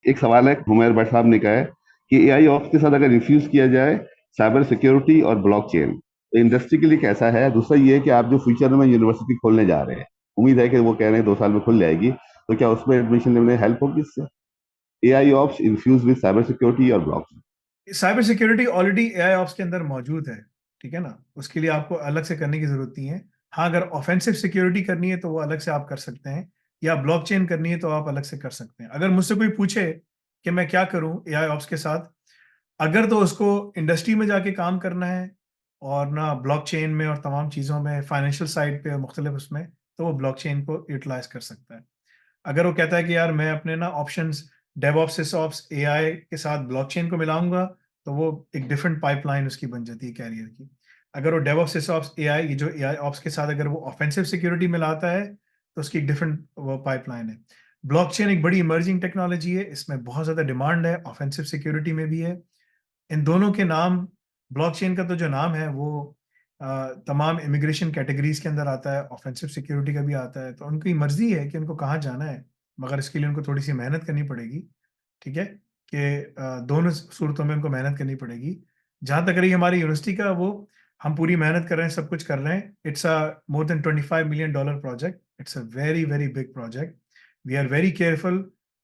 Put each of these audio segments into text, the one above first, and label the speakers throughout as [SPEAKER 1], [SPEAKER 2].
[SPEAKER 1] एक सवाल है, हुमैर भट्ट साहब ने कहा है कि एआई ऑप्स के साथ अगर इन्फ्यूज किया जाए साइबर सिक्योरिटी और ब्लॉकचेन, तो इंडस्ट्री के लिए कैसा है। दूसरा ये है कि आप जो फ्यूचर में यूनिवर्सिटी खोलने जा रहे हैं, उम्मीद है कि वो कह रहे हैं 2 साल में खुल जाएगी, तो क्या उसमें एडमिशन लेने में हेल्प होगी इससे? AI ops infuse with cyber security और blockchain.
[SPEAKER 2] Cyber security already AI ops के अंदर मौजूद है, ठीक है ना। उसके लिए आपको अलग से करने की जरूरत नहीं है। हाँ, अगर ऑफेंसिव सिक्योरिटी करनी है तो वो अलग से आप कर सकते हैं, या ब्लॉकचेन करनी है तो आप अलग से कर सकते हैं। अगर मुझसे कोई पूछे कि मैं क्या करूं एआई ऑप्स के साथ, अगर तो उसको इंडस्ट्री में जाके काम करना है और ना ब्लॉकचेन में और तमाम चीज़ों में, फाइनेंशियल साइड पे मुख्तलिफ उसमें, तो वो ब्लॉकचेन को यूटिलाइज कर सकता है। अगर वो कहता है कि यार मैं अपने ना ऑप्शंस डेवऑप्स सिसऑप्स एआई के साथ ब्लॉकचेन को मिलाऊंगा, तो वो एक डिफरेंट पाइपलाइन उसकी बन जाती है कैरियर की। अगर वो डेवऑप्स सिसऑप्स एआई, ये जो एआई ऑप्स के साथ अगर वो ऑफेंसिव सिक्योरिटी मिलाता है, तो उसकी एक डिफरेंट वो पाइपलाइन है। ब्लॉकचेन एक बड़ी इमर्जिंग टेक्नोलॉजी है, इसमें बहुत ज़्यादा डिमांड है, ऑफेंसिव सिक्योरिटी में भी है। इन दोनों के नाम, ब्लॉकचेन का तो जो नाम है वो तमाम इमिग्रेशन कैटेगरीज के अंदर आता है, ऑफेंसिव सिक्योरिटी का भी आता है, तो उनकी मर्जी है कि उनको कहाँ जाना है, मगर इसके लिए उनको थोड़ी सी मेहनत करनी पड़ेगी, ठीक है। कि दोनों सूरतों में उनको मेहनत करनी पड़ेगी। जहाँ तक रही हमारी यूनिवर्सिटी का, वो हम पूरी मेहनत कर रहे हैं, सब कुछ कर रहे हैं। It's a more than $25 million project, it's a very very big project. We are very careful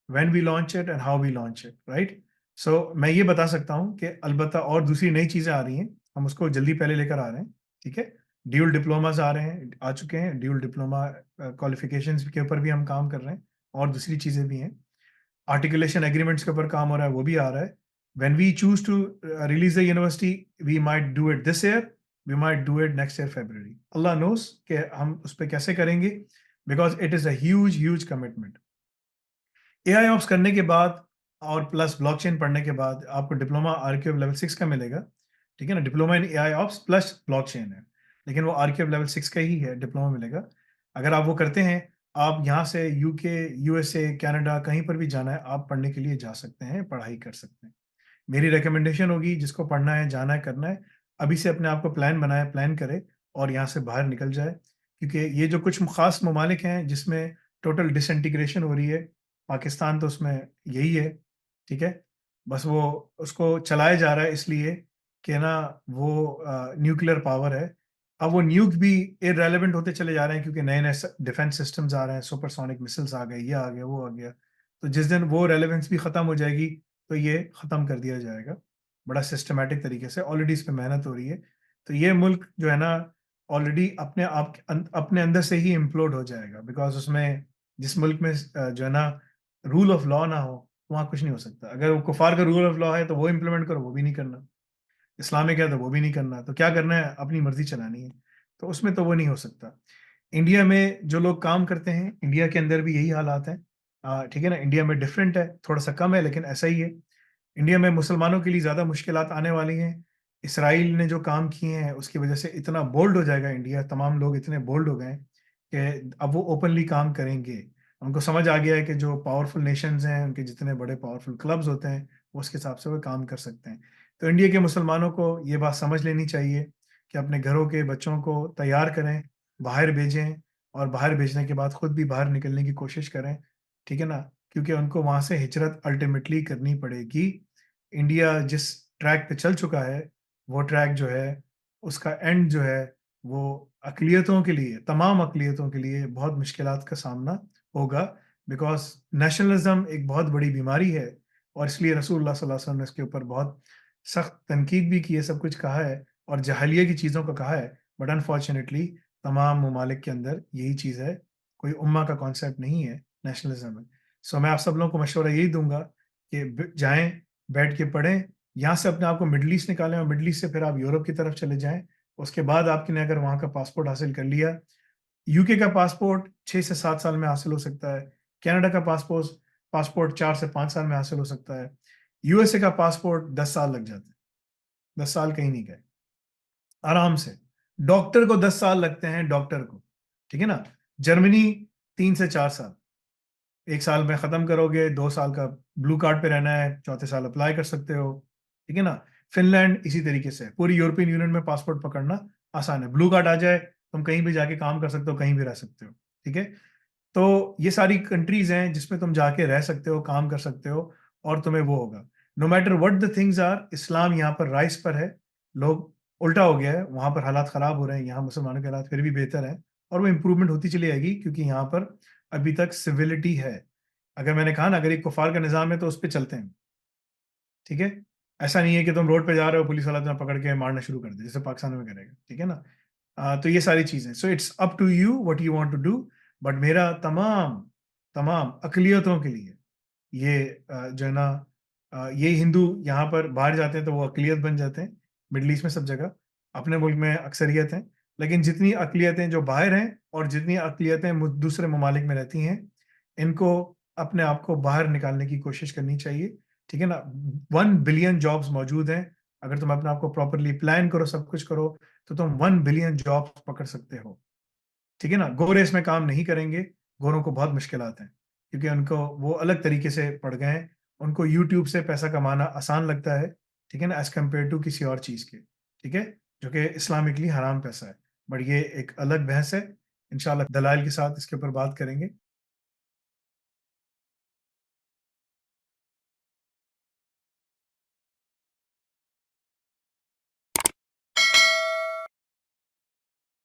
[SPEAKER 2] when we launch it and how we launch it, right. So मैं ये बता सकता हूँ कि अलबत्ता और दूसरी नई चीज़ें आ रही हैं, हम उसको जल्दी पहले लेकर आ रहे हैं, ठीक है। ड्यूल डिप्लोमास आ रहे हैं, आ चुके हैं ड्यूल डिप्लोमा क्वालिफिकेशंस के ऊपर भी हम काम कर रहे हैं, और दूसरी चीज़ें भी हैं। आर्टिकुलेशन एग्रीमेंट्स के ऊपर काम हो रहा है, वो भी आ रहा है। When we choose to release the university, we might do it this year, we might do it next year February, Allah knows कि हम उस पर कैसे करेंगे, because it is a huge huge commitment. AI ops करने के बाद और प्लस ब्लॉकचेन पढ़ने के बाद आपको डिप्लोमा आरक्यूएफ लेवल 6 का मिलेगा, ठीक है ना। Diploma in AI ops plus blockchain है, लेकिन वो आरक्यूएफ लेवल 6 का ही है, डिप्लोमा मिलेगा। अगर आप वो करते हैं, आप यहाँ से यूके, यूएसए, कनाडा, कहीं पर भी जाना है, आप पढ़ने के लिए जा सकते हैं, पढ़ाई कर सकते हैं। मेरी रिकमेंडेशन होगी, जिसको पढ़ना है, जाना है, करना है, अभी से अपने आप को प्लान बनाए, प्लान करे और यहाँ से बाहर निकल जाए। क्योंकि ये जो कुछ खास ममालिक हैं जिसमें टोटल डिसइंटीग्रेशन हो रही है, पाकिस्तान तो उसमें यही है, ठीक है। बस वो उसको चलाया जा रहा है इसलिए कि ना वो न्यूक्लियर पावर है। अब वो न्यूक भी इररेलेवेंट होते चले जा रहे हैं, क्योंकि नए-नए डिफेंस सिस्टम्स आ रहे हैं, सुपरसोनिक मिसाइल्स आ गए, ये आ गया, वो आ गया। तो जिस दिन वो रेलेवेंस भी खत्म हो जाएगी, तो ये खत्म कर दिया जाएगा। बड़ा सिस्टमैटिक तरीके से ऑलरेडी इस पे मेहनत हो रही है। तो ये मुल्क जो है ना, ऑलरेडी अपने आप अपने अंदर से ही इम्प्लोड हो जाएगा, बिकॉज़ उसमें, जिस मुल्क में जो है ना रूल ऑफ लॉ ना हो, वहाँ कुछ नहीं हो सकता। अगर वो कुफ़ार का रूल ऑफ लॉ है तो वो इम्प्लीमेंट करो, वो भी नहीं करना। इस्लामिक है तो वो भी नहीं करना। तो क्या करना है? अपनी मर्ज़ी चलानी है। तो उसमें तो वो नहीं हो सकता। इंडिया में जो लोग काम करते हैं, इंडिया के अंदर भी यही हालात हैं। ठीक है ना? इंडिया में डिफरेंट है, थोड़ा-सा कम है, लेकिन ऐसा ही है। इंडिया में मुसलमानों के लिए ज़्यादा मुश्किलात आने वाली हैं। इसराइल ने जो काम किए हैं, उसकी वजह से इतना बोल्ड हो जाएगा इंडिया, तमाम लोग इतने बोल्ड हो गए हैं कि अब वो ओपनली काम करेंगे। उनको समझ आ गया है कि जो पावरफुल नेशंस हैं, उनके जितने बड़े पावरफुल क्लब्स होते हैं, वो उसके हिसाब से वो काम कर सकते हैं। तो इंडिया के मुसलमानों को ये बात समझ लेनी चाहिए कि अपने घरों के बच्चों को तैयार करें, बाहर भेजें, और बाहर भेजने के बाद खुद भी बाहर निकलने की कोशिश करें, ठीक है ना? क्योंकि उनको वहाँ से हिजरत अल्टीमेटली करनी पड़ेगी। इंडिया जिस ट्रैक पे चल चुका है, वो ट्रैक जो है, उसका एंड जो है, वो अक़लियतों के लिए, तमाम अक़लियतों के लिए बहुत मुश्किलात का सामना होगा, बिकॉज़ नेशनलिज़्म एक बहुत बड़ी बीमारी है, और इसलिए रसूलुल्लाह सल्लल्लाहु अलैहि वसल्लम ने इसके ऊपर बहुत सख्त तनकीद भी की है, सब कुछ कहा है और जाहिलिया की चीज़ों को कहा है। बट अनफॉर्च्यूनेटली तमाम ममालिक के अंदर यही चीज़ है, कोई उम्मा का कॉन्सेप्ट नहीं है नेशनलिज़्म में। सो मैं आप सब लोगों को मशवरा यही दूँगा कि ब जाएँ, बैठ के पढ़ें, यहाँ से अपने आप को मिडल ईस्ट निकालें, और मिडल ईस्ट से फिर आप यूरोप की तरफ चले जाएँ। उसके बाद आपने अगर वहाँ का पासपोर्ट हासिल कर लिया, यूके का पासपोर्ट 6 से 7 साल में हासिल हो सकता है, कनाडा का पासपोर्ट 4 से 5 साल में हासिल हो सकता है, यूएसए का पासपोर्ट 10 साल लग जाते हैं, 10 साल कहीं नहीं गए, आराम से। डॉक्टर को 10 साल लगते हैं, डॉक्टर को, ठीक है ना? जर्मनी 3 से 4 साल, 1 साल में खत्म करोगे, 2 साल का ब्लू कार्ड पे रहना है, चौथे साल अप्लाई कर सकते हो, ठीक है ना? फ़िनलैंड इसी तरीके से, पूरी यूरोपियन यूनियन में पासपोर्ट पकड़ना आसान है। ब्लू कार्ड आ जाए, तुम कहीं भी जाके काम कर सकते हो, कहीं भी रह सकते हो, ठीक है? तो ये सारी कंट्रीज़ हैं जिसमें तुम जाके रह सकते हो, काम कर सकते हो, और तुम्हें वो होगा। No matter what the things are, Islam यहाँ पर राइस पर है। लोग उल्टा हो गया है, वहां पर हालात खराब हो रहे हैं, यहाँ मुसलमानों के हालात फिर भी बेहतर है, और वो इंप्रूवमेंट होती चली जाएगी, क्योंकि यहाँ पर अभी तक सिविलिटी है। अगर मैंने कहा ना, अगर एक कुफार का निजाम है तो उस पर चलते हैं, ठीक है। ऐसा नहीं है कि तुम रोड पे जा रहे हो, पुलिस वाला तुम्हें पकड़ के मारना शुरू कर दे, जैसे पाकिस्तान में करेगा, ठीक है ना। तो ये सारी चीजें, so it's up to you what you want to do. But मेरा तमाम तमाम अकलियतों के लिए ये जो है ना, ये हिंदू यहाँ पर बाहर जाते हैं तो वो अकलियत बन जाते हैं, मिडल ईस्ट में सब जगह। अपने मुल्क में अक्सरियत है, लेकिन जितनी अकलियतें जो बाहर हैं और जितनी अकलियतें दूसरे ममालिक में रहती हैं, इनको अपने आप को बाहर निकालने की कोशिश करनी चाहिए, ठीक है ना। 1 बिलियन जॉब्स मौजूद हैं। अगर तुम अपने आप को प्रॉपरली प्लान करो, सब कुछ करो, तो तुम 1 बिलियन जॉब्स पकड़ सकते हो, ठीक है ना। गोरे इसमें काम नहीं करेंगे, गोरों को बहुत मुश्किलात हैं, क्योंकि उनको वो अलग तरीके से पढ़ गए हैं। उनको यूट्यूब से पैसा कमाना आसान लगता है, ठीक है ना, एज कम्पेयर टू किसी और चीज के, ठीक है, जो कि इस्लामिकली हराम पैसा है। बट ये एक अलग बहस है, इंशाल्लाह दलाइल के साथ इसके ऊपर बात करेंगे।